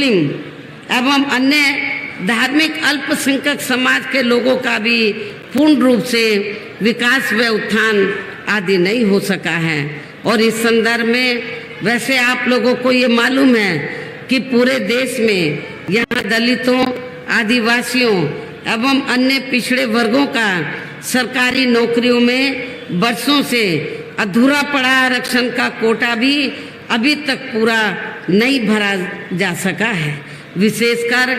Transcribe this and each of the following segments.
मुस्लिम एवं अन्य धार्मिक अल्पसंख्यक समाज के लोगों का भी पूर्ण रूप से विकास व उत्थान आदि नहीं हो सका है। और इस संदर्भ में वैसे आप लोगों को ये मालूम है कि पूरे देश में यहाँ दलितों, आदिवासियों एवं अन्य पिछड़े वर्गों का सरकारी नौकरियों में वर्षों से अधूरा पड़ा आरक्षण का कोटा भी अभी तक पूरा नहीं भरा जा सका है। विशेषकर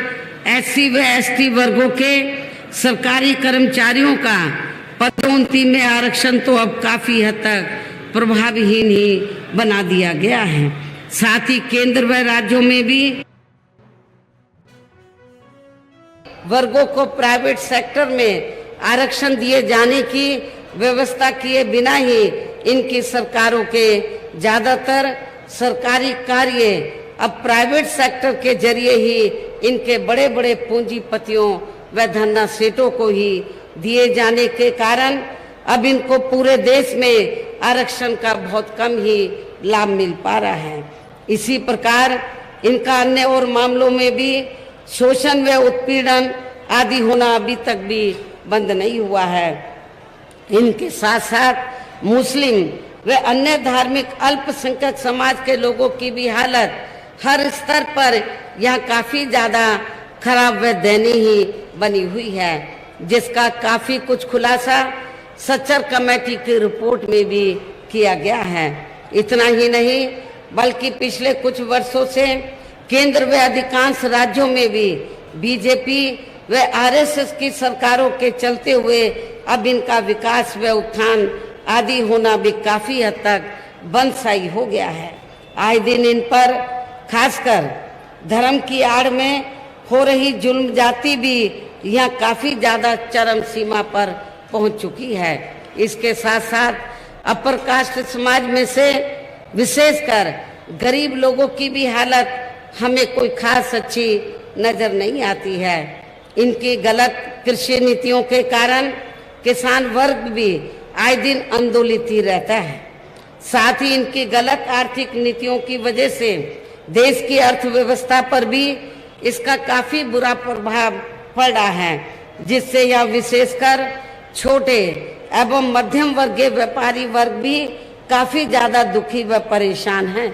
एससी व एसटी वर्गों के सरकारी कर्मचारियों का पदोन्नति में आरक्षण तो अब काफी हद तक प्रभावहीन ही बना दिया गया है। साथ ही केंद्र व राज्यों में भी वर्गों को प्राइवेट सेक्टर में आरक्षण दिए जाने की व्यवस्था किए बिना ही इनकी सरकारों के ज्यादातर सरकारी कार्य अब प्राइवेट सेक्टर के जरिए ही इनके बड़े बड़े पूंजीपतियों व धन्ना सेठों को ही दिए जाने के कारण अब इनको पूरे देश में आरक्षण का बहुत कम ही लाभ मिल पा रहा है। इसी प्रकार इनका अन्य और मामलों में भी शोषण व उत्पीड़न आदि होना अभी तक भी बंद नहीं हुआ है। इनके साथ साथ मुस्लिम व अन्य धार्मिक अल्पसंख्यक समाज के लोगों की भी हालत हर स्तर पर यहाँ काफी ज्यादा खराब व दयनीय ही बनी हुई है, जिसका काफी कुछ खुलासा सच्चर कमेटी की रिपोर्ट में भी किया गया है। इतना ही नहीं बल्कि पिछले कुछ वर्षों से केंद्र व अधिकांश राज्यों में भी बीजेपी व आरएसएस की सरकारों के चलते हुए अब इनका विकास व उत्थान आदि होना भी काफी हद तक बंदशाई हो गया है। आए दिन इन पर खासकर धर्म की आड़ में हो रही जुल्म जाति भी यहाँ काफी ज्यादा चरम सीमा पर पहुंच चुकी है। इसके साथ साथ अपर कास्ट समाज में से विशेषकर गरीब लोगों की भी हालत हमें कोई खास अच्छी नजर नहीं आती है। इनकी गलत कृषि नीतियों के कारण किसान वर्ग भी आए दिन आंदोलित ही रहता है। साथ ही इनकी गलत आर्थिक नीतियों की वजह से देश की अर्थव्यवस्था पर भी इसका काफी बुरा प्रभाव पड़ रहा है, जिससे यह विशेषकर छोटे एवं मध्यम वर्गीय व्यापारी वर्ग भी काफी ज्यादा दुखी व परेशान हैं।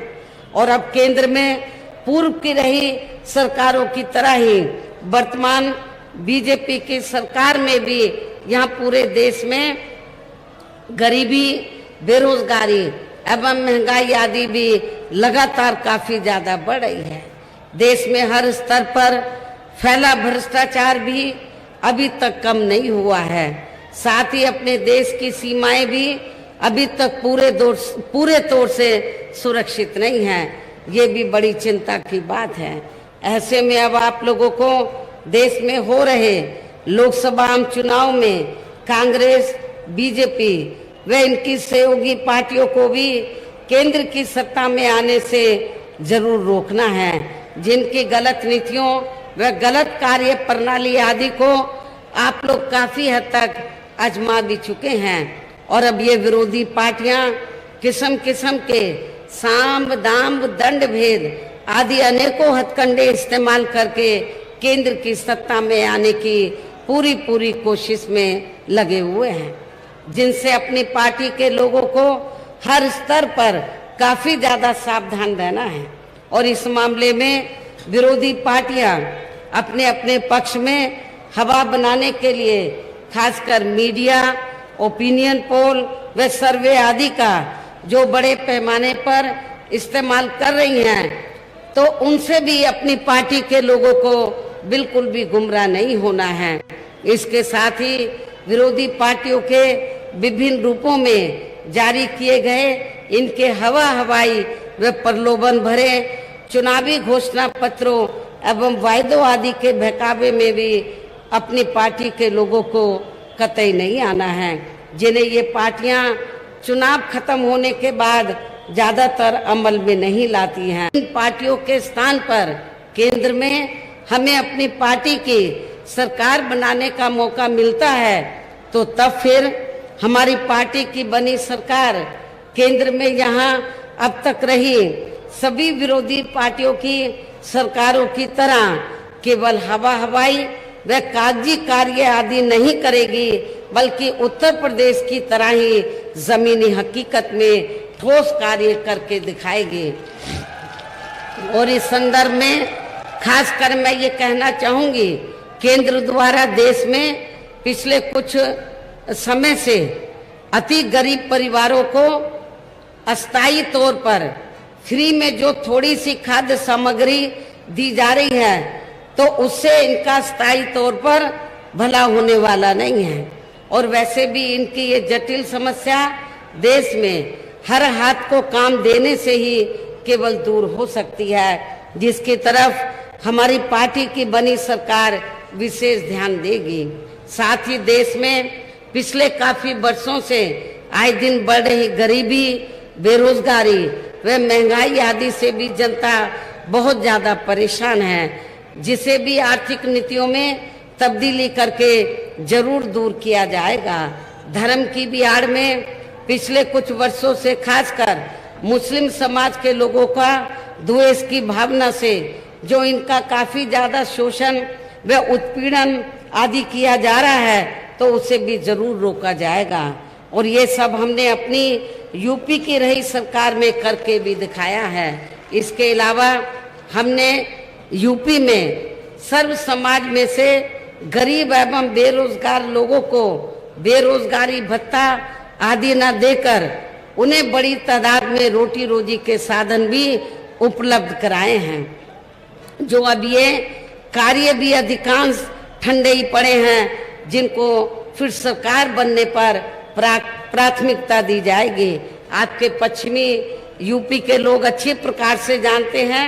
और अब केंद्र में पूर्व की रही सरकारों की तरह ही वर्तमान बीजेपी की सरकार में भी यहाँ पूरे देश में गरीबी, बेरोजगारी एवं महंगाई आदि भी लगातार काफी ज्यादा बढ़ रही है। देश में हर स्तर पर फैला भ्रष्टाचार भी अभी तक कम नहीं हुआ है। साथ ही अपने देश की सीमाएं भी अभी तक पूरे तौर से सुरक्षित नहीं है। ये भी बड़ी चिंता की बात है। ऐसे में अब आप लोगों को देश में हो रहे लोकसभा चुनाव में कांग्रेस, बीजेपी व इनकी सहयोगी पार्टियों को भी केंद्र की सत्ता में आने से जरूर रोकना है। जिनकी गलत नीतियों व गलत कार्य प्रणाली आदि को आप लोग काफी हद तक आजमा भी चुके हैं। और अब ये विरोधी पार्टियां किस्म किस्म के साम दाम दंड भेद आदि अनेकों हथकंडे इस्तेमाल करके केंद्र की सत्ता में आने की पूरी कोशिश में लगे हुए हैं, जिनसे अपनी पार्टी के लोगों को हर स्तर पर काफी ज्यादा सावधान रहना है। और इस मामले में विरोधी पार्टियां अपने अपने पक्ष में हवा बनाने के लिए खासकर मीडिया, ओपिनियन पोल व सर्वे आदि का जो बड़े पैमाने पर इस्तेमाल कर रही हैं, तो उनसे भी अपनी पार्टी के लोगों को बिल्कुल भी गुमराह नहीं होना है। इसके साथ ही विरोधी पार्टियों के विभिन्न रूपों में जारी किए गए इनके हवाई व प्रलोभन भरे चुनावी घोषणा पत्रों एवं वायदों आदि के बहकावे में भी अपनी पार्टी के लोगों को कतई नहीं आना है, जिन्हें ये पार्टियां चुनाव खत्म होने के बाद ज्यादातर अमल में नहीं लाती हैं। इन पार्टियों के स्थान पर केंद्र में हमें अपनी पार्टी की सरकार बनाने का मौका मिलता है, तो तब फिर हमारी पार्टी की बनी सरकार केंद्र में यहाँ अब तक रही सभी विरोधी पार्टियों की सरकारों की तरह केवल हवाई व कागजी कार्य आदि नहीं करेगी, बल्कि उत्तर प्रदेश की तरह ही जमीनी हकीकत में ठोस कार्य करके दिखाएगी। और इस संदर्भ में खासकर मैं ये कहना चाहूंगी, केंद्र द्वारा देश में पिछले कुछ समय से अति गरीब परिवारों को अस्थायी तौर पर फ्री में जो थोड़ी सी खाद्य सामग्री दी जा रही है, तो उससे इनका स्थायी तौर पर भला होने वाला नहीं है। और वैसे भी इनकी ये जटिल समस्या देश में हर हाथ को काम देने से ही केवल दूर हो सकती है, जिसकी तरफ हमारी पार्टी की बनी सरकार विशेष ध्यान देगी। साथ ही देश में पिछले काफी वर्षों से आए दिन बढ़ रही गरीबी, बेरोजगारी व महंगाई आदि से भी जनता बहुत ज्यादा परेशान है, जिसे भी आर्थिक नीतियों में तब्दीली करके जरूर दूर किया जाएगा। धर्म की भी आड़ में पिछले कुछ वर्षों से खासकर मुस्लिम समाज के लोगों का द्वेष की भावना से जो इनका काफी ज्यादा शोषण व उत्पीड़न आदि किया जा रहा है, तो उसे भी जरूर रोका जाएगा। और ये सब हमने अपनी यूपी की रही सरकार में करके भी दिखाया है। इसके अलावा हमने यूपी में सर्व समाज में से गरीब एवं बेरोजगार लोगों को बेरोजगारी भत्ता आदि न देकर उन्हें बड़ी तादाद में रोटी रोजी के साधन भी उपलब्ध कराए हैं। जो अब ये कार्य भी अधिकांश ठंडे ही पड़े हैं, जिनको फिर सरकार बनने पर प्राथमिकता दी जाएगी। आपके पश्चिमी यूपी के लोग अच्छी प्रकार से जानते हैं,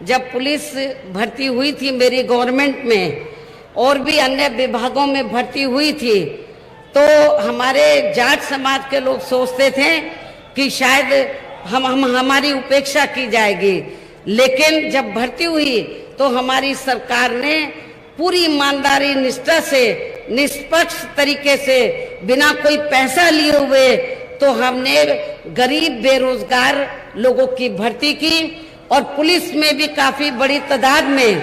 जब पुलिस भर्ती हुई थी मेरी गवर्नमेंट में और भी अन्य विभागों में भर्ती हुई थी, तो हमारे जाट समाज के लोग सोचते थे कि शायद हमारी उपेक्षा की जाएगी। लेकिन जब भर्ती हुई तो हमारी सरकार ने पूरी ईमानदारी निष्ठा से निष्पक्ष तरीके से बिना कोई पैसा लिए हुए तो हमने गरीब बेरोजगार लोगों की भर्ती की और पुलिस में भी काफी बड़ी तादाद में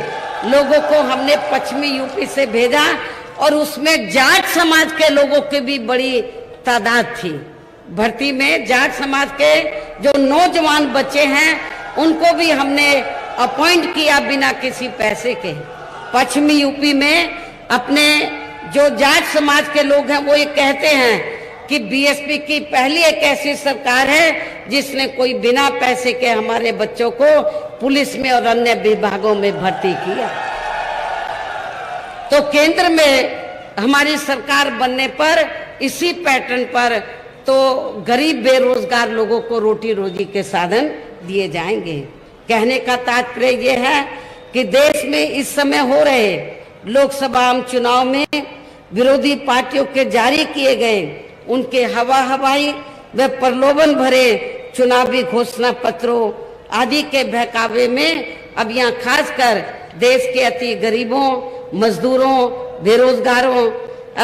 लोगों को हमने पश्चिमी यूपी से भेजा और उसमें जाट समाज के लोगों की भी बड़ी तादाद थी। भर्ती में जाट समाज के जो नौजवान बच्चे हैं उनको भी हमने अपॉइंट किया बिना किसी पैसे के। पश्चिमी यूपी में अपने जो जाट समाज के लोग हैं वो ये कहते हैं कि बीएसपी की पहली एक ऐसी सरकार है जिसने कोई बिना पैसे के हमारे बच्चों को पुलिस में और अन्य विभागों में भर्ती किया। तो केंद्र में हमारी सरकार बनने पर इसी पैटर्न पर तो गरीब बेरोजगार लोगों को रोटी रोजी के साधन दिए जाएंगे। कहने का तात्पर्य यह है कि देश में इस समय हो रहे लोकसभा आम चुनाव में विरोधी पार्टियों के जारी किए गए उनके हवाई व प्रलोभन भरे चुनावी घोषणा पत्रों आदि के बहकावे में अब यहाँ खासकर देश के अति गरीबों, मजदूरों, बेरोजगारों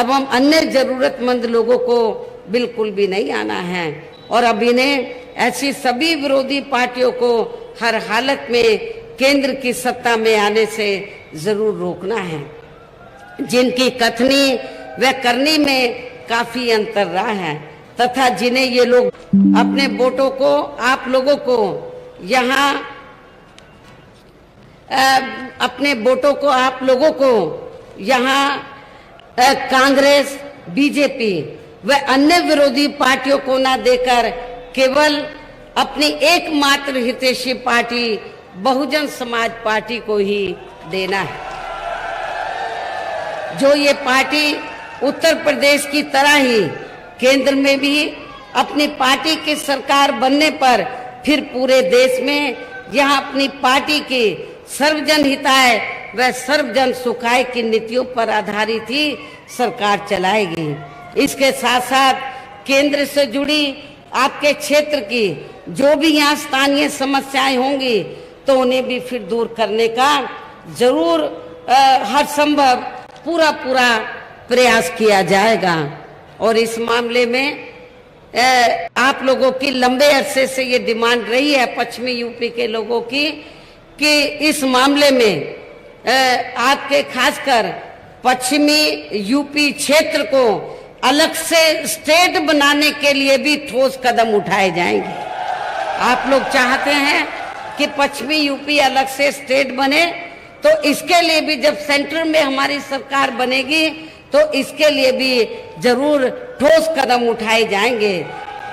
एवं अन्य जरूरतमंद लोगों को बिल्कुल भी नहीं आना है। और अब इन्हें ऐसी सभी विरोधी पार्टियों को हर हालत में केंद्र की सत्ता में आने से जरूर रोकना है, जिनकी कथनी व करनी में काफी अंतर रहा है तथा जिन्हें ये लोग अपने वोटों को आप लोगों को यहाँ अपने वोटों को आप लोगों को यहाँ कांग्रेस, बीजेपी व अन्य विरोधी पार्टियों को न देकर केवल अपनी एकमात्र हितैषी पार्टी बहुजन समाज पार्टी को ही देना है। जो ये पार्टी उत्तर प्रदेश की तरह ही केंद्र में भी अपनी पार्टी की सरकार बनने पर फिर पूरे देश में यहाँ अपनी पार्टी की सर्वजन हिताय व सर्वजन सुखाय की नीतियों पर आधारित ही सरकार चलाएगी। इसके साथ साथ केंद्र से जुड़ी आपके क्षेत्र की जो भी यहाँ स्थानीय समस्याएं होंगी तो उन्हें भी फिर दूर करने का जरूर हर संभव पूरा प्रयास किया जाएगा। और इस मामले में आप लोगों की लंबे अरसे से ये डिमांड रही है पश्चिमी यूपी के लोगों की कि इस मामले में आपके खासकर पश्चिमी यूपी क्षेत्र को अलग से स्टेट बनाने के लिए भी ठोस कदम उठाए जाएंगे। आप लोग चाहते हैं कि पश्चिमी यूपी अलग से स्टेट बने, तो इसके लिए भी जब सेंटर में हमारी सरकार बनेगी तो इसके लिए भी जरूर ठोस कदम उठाए जाएंगे,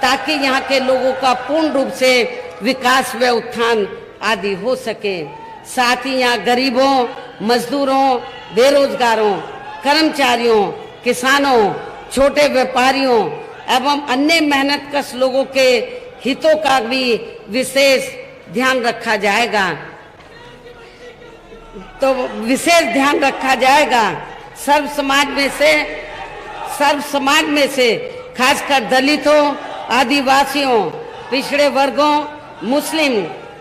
ताकि यहाँ के लोगों का पूर्ण रूप से विकास व उत्थान आदि हो सके। साथ ही यहाँ गरीबों, मजदूरों, बेरोजगारों, कर्मचारियों, किसानों, छोटे व्यापारियों एवं अन्य मेहनतकश लोगों के हितों का भी विशेष ध्यान रखा जाएगा। तो विशेष ध्यान रखा जाएगा। सर्व समाज में से खासकर दलितों, आदिवासियों, पिछड़े वर्गों, मुस्लिम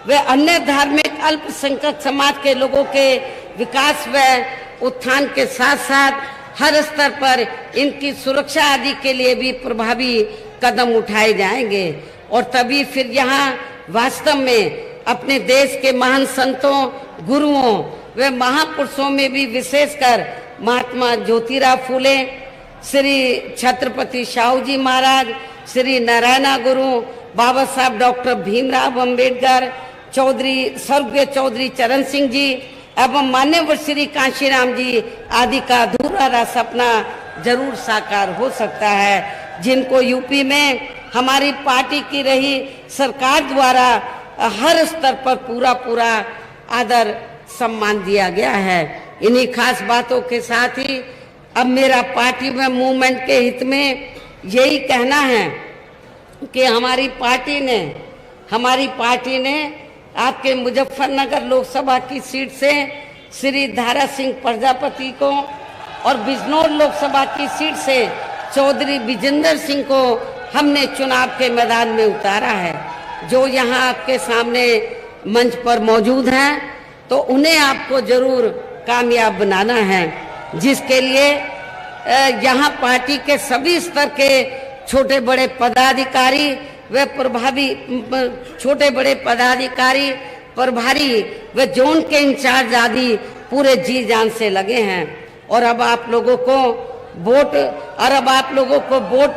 व अन्य धार्मिक अल्पसंख्यक समाज के लोगों के विकास व उत्थान के साथ साथ हर स्तर पर इनकी सुरक्षा आदि के लिए भी प्रभावी कदम उठाए जाएंगे। और तभी फिर यहाँ वास्तव में अपने देश के महान संतों, गुरुओं व महापुरुषों में भी विशेषकर महात्मा ज्योतिराव फूले, श्री छत्रपति शाहू जी महाराज, श्री नारायण गुरु, बाबा साहब डॉक्टर भीमराव अंबेडकर, स्वर्गीय चौधरी चरण सिंह जी एवं मान्यवर श्री कांशीराम जी आदि का अधूरा सपना जरूर साकार हो सकता है, जिनको यूपी में हमारी पार्टी की रही सरकार द्वारा हर स्तर पर पूरा आदर सम्मान दिया गया है। इन्हीं खास बातों के साथ ही अब मेरा पार्टी में मूवमेंट के हित में यही कहना है कि हमारी पार्टी ने आपके मुजफ्फरनगर लोकसभा की सीट से श्री धारा सिंह प्रजापति को और बिजनौर लोकसभा की सीट से चौधरी विजेंद्र सिंह को हमने चुनाव के मैदान में उतारा है। जो यहाँ आपके सामने मंच पर मौजूद हैं, तो उन्हें आपको जरूर कामयाब बनाना है, जिसके लिए यहाँ पार्टी के सभी स्तर के छोटे बड़े पदाधिकारी प्रभारी व जोन के इंचार्ज आदि पूरे जी जान से लगे हैं। और अब आप लोगों को वोट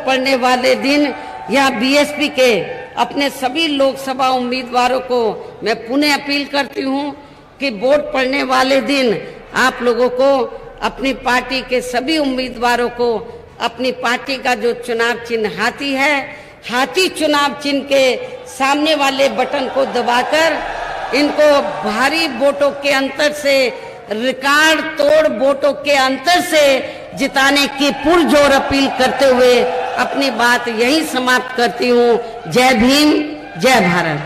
पड़ने वाले दिन यहाँ बीएसपी के अपने सभी लोकसभा उम्मीदवारों को मैं पुनः अपील करती हूँ कि वोट पड़ने वाले दिन आप लोगों को अपनी पार्टी के सभी उम्मीदवारों को अपनी पार्टी का जो चुनाव चिन्ह हाथी है, हाथी चुनाव चिन्ह के सामने वाले बटन को दबाकर इनको भारी वोटों के अंतर से, रिकॉर्ड तोड़ वोटों के अंतर से जिताने की पुरजोर अपील करते हुए अपनी बात यही समाप्त करती हूँ। जय भीम, जय भारत।